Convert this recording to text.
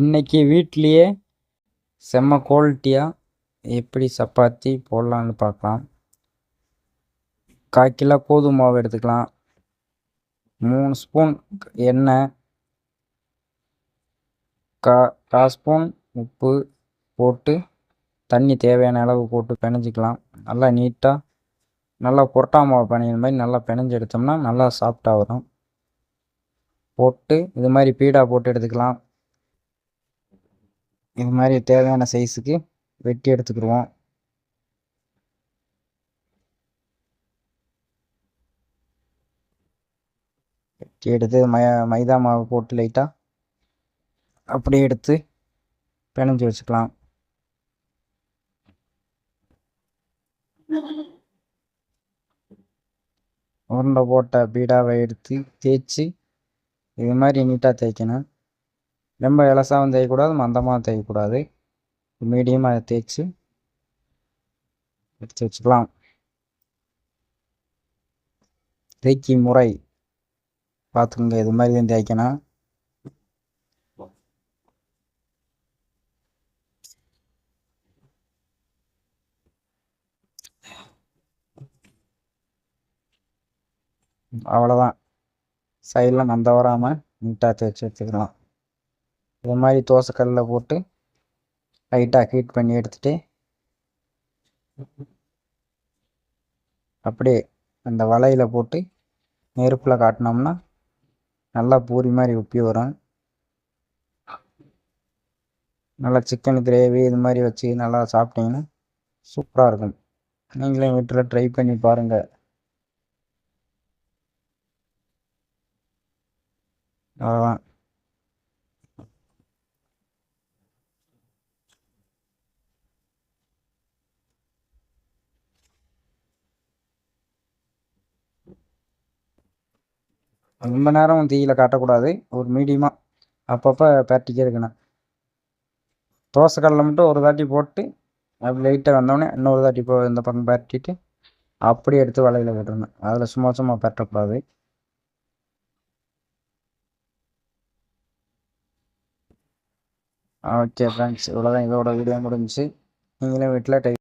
இன்னைக்கு வீட்லேயே செம்ம குவாலிட்டியாக எப்படி சப்பாத்தி போடலான்னு பார்க்கலாம். 1/4 கிலோ கோதுமை மாவு எடுத்துக்கலாம். 3 ஸ்பூன் எண்ணெய், 1/4 ஸ்பூன் உப்பு போட்டு தண்ணி தேவையான அளவு போட்டு பிணைஞ்சிக்கலாம். நல்லா நீட்டாக நல்லா புரட்டா மாவு பிணையிற மாதிரி நல்லா பிணைஞ்சு எடுத்தோம்னா நல்லா சாஃப்டாக வரும். போட்டு இது மாதிரி பீடா போட்டு எடுத்துக்கலாம். இது மாதிரி தேவையான சைஸுக்கு வெட்டி எடுத்துக்கிடுவோம். வெட்டி எடுத்து மைதா மாவு போட்டு லைட்டாக அப்படியே எடுத்து பிணைஞ்சு வச்சுக்கலாம். உருண்டை போட்ட பீடாவை எடுத்து தேய்ச்சி இது மாதிரி நீட்டாக தேய்க்கணும். ரொம்ப இலசாகவும் தேய்க்கக்கூடாது, மந்தமாக தேய்க்கக்கூடாது. மீடியமாக தேய்ச்சி எடுத்து வச்சுக்கலாம். தேய்ச்சி முறை பார்த்துக்கோங்க, இது மாதிரி தான் தேய்க்கணும். அவ்வளோதான், சைடில் மந்த வராமல் நீட்டாக தேய்ச்சி எடுத்துக்கலாம். இது மாதிரி தோசைக்கல்லில் போட்டு லைட்டாக ஹீட் பண்ணி எடுத்துகிட்டு அப்படியே அந்த வலையில் போட்டு நெருப்பில் காட்டினோம்னா நல்லா பூரி மாதிரி உப்பி வரும். நல்லா சிக்கன் கிரேவி இது மாதிரி வச்சு நல்லா சாப்பிட்டீங்கன்னா சூப்பராக இருக்கும். நீங்களே வீட்டில் ட்ரை பண்ணி பாருங்கள். அவ்வளோதான். ரொம்ப நேரம் தீயில் காட்டக்கூடாது, ஒரு மீடியமாக அப்பப்போ பரட்டிக்கே இருக்கணும். தோசைக்கல்லில் மட்டும் ஒரு தாட்டி போட்டு அப்படி லைட்டாக வந்தோடனே இன்னொரு தாட்டி இந்த பக்கம் பரட்டிட்டு அப்படியே எடுத்து வலையில் விட்டுறணும். அதில் சும்மா சும்மா பரட்டக்கூடாது. ஓகே ஃப்ரெண்ட்ஸ், இவ்வளோதான், இதோட வீடியோ முடிஞ்சிச்சு. நீங்களே வீட்டில்